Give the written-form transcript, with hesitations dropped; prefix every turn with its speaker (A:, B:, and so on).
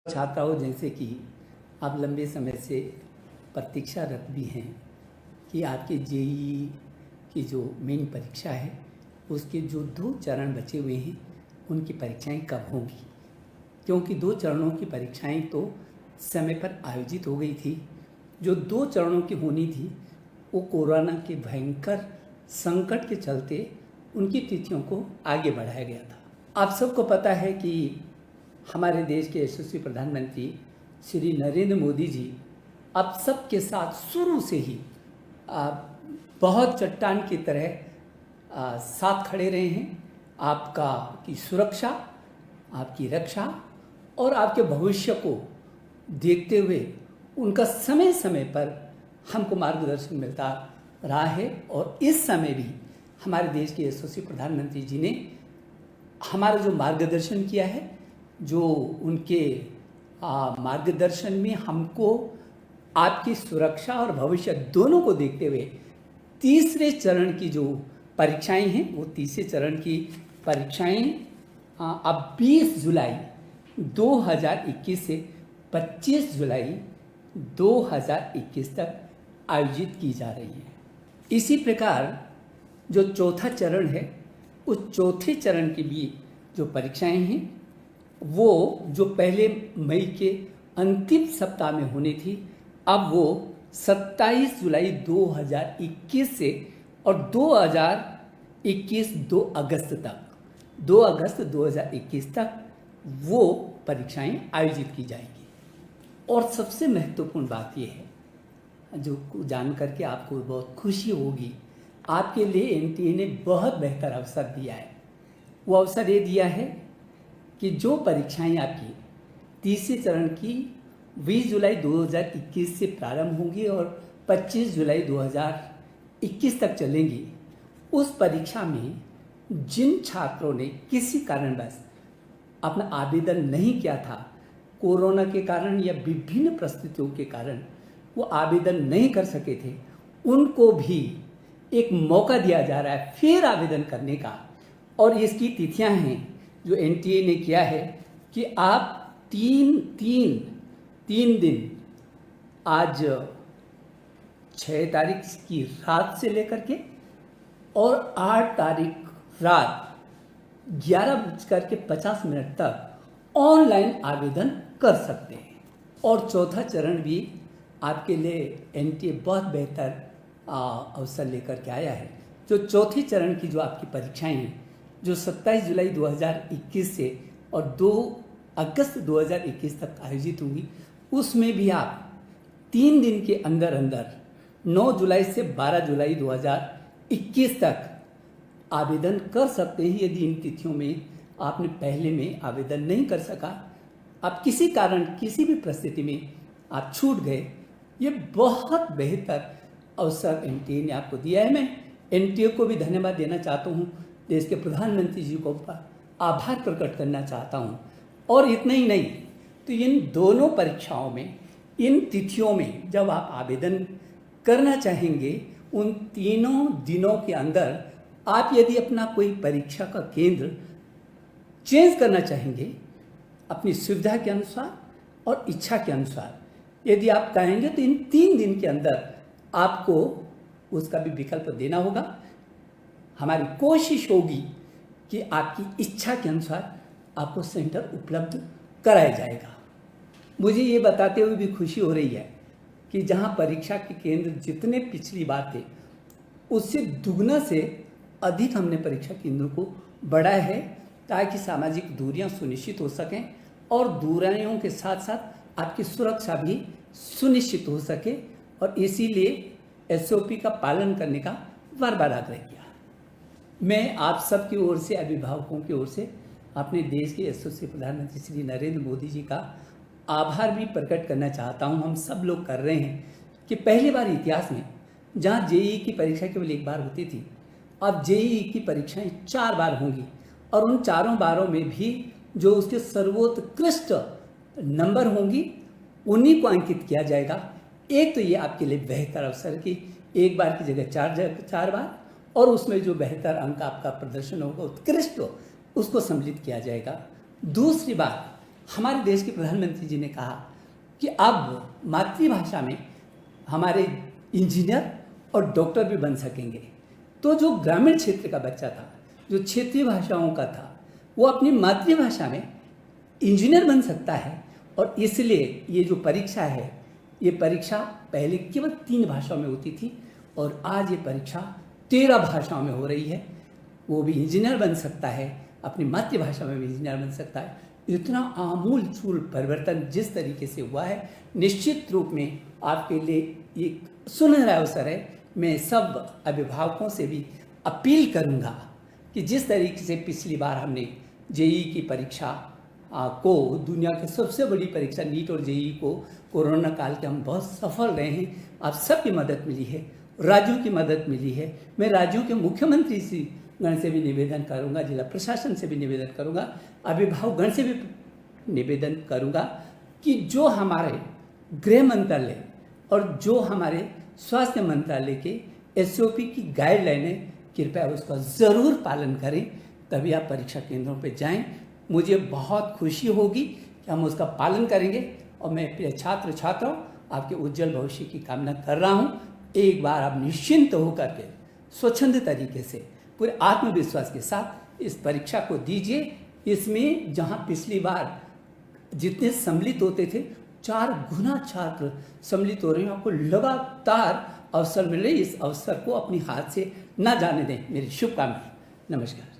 A: छात्राओं, जैसे कि आप लंबे समय से प्रतीक्षारत भी हैं कि आपके जेईई की जो मेन परीक्षा है उसके जो 2 चरण बचे हुए हैं उनकी परीक्षाएं कब होंगी, क्योंकि 2 चरणों की परीक्षाएं तो समय पर आयोजित हो गई थी। जो 2 चरणों की होनी थी वो कोरोना के भयंकर संकट के चलते उनकी तिथियों को आगे बढ़ाया गया था। आप सबको पता है कि हमारे देश के यशस्वी प्रधानमंत्री श्री नरेंद्र मोदी जी अब सबके साथ शुरू से ही बहुत चट्टान की तरह साथ खड़े रहे हैं। आपका की सुरक्षा, आपकी रक्षा और आपके भविष्य को देखते हुए उनका समय समय पर हमको मार्गदर्शन मिलता रहा है। और इस समय भी हमारे देश के यशस्वी प्रधानमंत्री जी ने हमारा जो मार्गदर्शन किया है, जो उनके मार्गदर्शन में हमको आपकी सुरक्षा और भविष्य दोनों को देखते हुए तीसरे चरण की जो परीक्षाएं हैं वो तीसरे चरण की परीक्षाएं अब 20 जुलाई 2021 से 25 जुलाई 2021 तक आयोजित की जा रही है। इसी प्रकार जो चौथा चरण है उस चौथे चरण की भी जो परीक्षाएं हैं वो जो पहले मई के अंतिम सप्ताह में होनी थी, अब वो 27 जुलाई 2021 से और 2 अगस्त तक 2 अगस्त 2021 तक वो परीक्षाएं आयोजित की जाएंगी। और सबसे महत्वपूर्ण बात ये है जो जान करके आपको बहुत खुशी होगी, आपके लिए एनटीए ने बहुत बेहतर अवसर दिया है। वो अवसर ये दिया है कि जो परीक्षाएं आपकी तीसरे चरण की 20 जुलाई 2021 से प्रारंभ होंगी और 25 जुलाई 2021 तक चलेंगी, उस परीक्षा में जिन छात्रों ने किसी कारणवश अपना आवेदन नहीं किया था, कोरोना के कारण या विभिन्न परिस्थितियों के कारण वो आवेदन नहीं कर सके थे, उनको भी एक मौका दिया जा रहा है फिर आवेदन करने का। और इसकी तिथियां हैं जो एनटीए ने किया है कि आप तीन दिन, आज 6 तारीख की रात से लेकर के और 8 तारीख रात 11:50 तक ऑनलाइन आवेदन कर सकते हैं। और चौथा चरण भी आपके लिए एनटीए बहुत बेहतर अवसर लेकर के आया है। जो चौथे चरण की जो आपकी परीक्षाएं हैं जो 27 जुलाई 2021 से और 2 अगस्त 2021 तक आयोजित होंगी, उसमें भी आप 3 दिन के अंदर अंदर 9 जुलाई से 12 जुलाई 2021 तक आवेदन कर सकते हैं। यदि इन तिथियों में आपने पहले में आवेदन नहीं कर सका, आप किसी कारण किसी भी परिस्थिति में आप छूट गए, ये बहुत बेहतर अवसर एनटीए ने आपको दिया है। मैं एनटीए को भी धन्यवाद देना चाहता हूँ, देश के प्रधानमंत्री जी को आभार प्रकट करना चाहता हूँ। और इतना ही नहीं, तो इन दोनों परीक्षाओं में, इन तिथियों में जब आप आवेदन करना चाहेंगे, उन तीनों दिनों के अंदर आप यदि अपना कोई परीक्षा का केंद्र चेंज करना चाहेंगे अपनी सुविधा के अनुसार और इच्छा के अनुसार, यदि आप कहेंगे तो इन 3 दिन के अंदर आपको उसका भी विकल्प देना होगा। हमारी कोशिश होगी कि आपकी इच्छा के अनुसार आपको सेंटर उपलब्ध कराया जाएगा। मुझे ये बताते हुए भी खुशी हो रही है कि जहां परीक्षा के केंद्र जितने पिछली बार थे उससे दुगना से अधिक हमने परीक्षा केंद्रों को बढ़ाया है, ताकि सामाजिक दूरियां सुनिश्चित हो सकें और दूरियों के साथ साथ आपकी सुरक्षा भी सुनिश्चित हो सके। और इसीलिए एसओपी का पालन करने का बार बार आग्रह किया। मैं आप सब की ओर से, अभिभावकों की ओर से अपने देश के यशस्वी प्रधानमंत्री श्री नरेंद्र मोदी जी का आभार भी प्रकट करना चाहता हूं। हम सब लोग कर रहे हैं कि पहली बार इतिहास में जहां जेईई की परीक्षा केवल 1 बार होती थी, अब जेईई की परीक्षाएं 4 बार होंगी और उन चारों बारों में भी जो उसके सर्वोत्कृष्ट नंबर होंगी उन्हीं को अंकित किया जाएगा। एक तो ये आपके लिए बेहतर अवसर कि 1 बार की जगह 4 बार, और उसमें जो बेहतर अंक आपका प्रदर्शन होगा, उत्कृष्ट, उसको सम्मिलित किया जाएगा। दूसरी बात हमारे देश के प्रधानमंत्री जी ने कहा कि अब मातृभाषा में हमारे इंजीनियर और डॉक्टर भी बन सकेंगे। तो जो ग्रामीण क्षेत्र का बच्चा था, जो क्षेत्रीय भाषाओं का था, वो अपनी मातृभाषा में इंजीनियर बन सकता है। और इसलिए ये जो परीक्षा है, ये परीक्षा पहले केवल 3 भाषाओं में होती थी और आज ये परीक्षा 13 भाषाओं में हो रही है। वो भी इंजीनियर बन सकता है, अपनी मातृभाषा में भी इंजीनियर बन सकता है। इतना आमूल चूल परिवर्तन जिस तरीके से हुआ है, निश्चित रूप में आपके लिए एक सुनहरा अवसर है। मैं सब अभिभावकों से भी अपील करूंगा कि जिस तरीके से पिछली बार हमने जेईई की परीक्षा को, दुनिया की सबसे बड़ी परीक्षा नीट और जेईई को, कोरोना काल के हम बहुत सफल रहे हैं। आप सबकी मदद मिली है, राज्यों की मदद मिली है। मैं राज्यों के मुख्यमंत्री गण से भी निवेदन करूंगा, जिला प्रशासन से भी निवेदन करूंगा, अभिभावकगण से भी निवेदन करूंगा कि जो हमारे गृह मंत्रालय और जो हमारे स्वास्थ्य मंत्रालय के एसओपी की गाइडलाइन है, कृपया उसका ज़रूर पालन करें। तभी आप परीक्षा केंद्रों पर जाएं। मुझे बहुत खुशी होगी कि हम उसका पालन करेंगे। और मैं प्रिय छात्र छात्राओं, आपके उज्जवल भविष्य की कामना कर रहा हूँ। एक बार आप निश्चिंत होकर के स्वच्छंद तरीके से पूरे आत्मविश्वास के साथ इस परीक्षा को दीजिए। इसमें जहाँ पिछली बार जितने सम्मिलित होते थे, 4 गुना छात्र सम्मिलित हो रहे हैं। आपको लगातार अवसर मिल रहे, इस अवसर को अपनी हाथ से ना जाने दें। मेरी शुभकामनाएं। नमस्कार।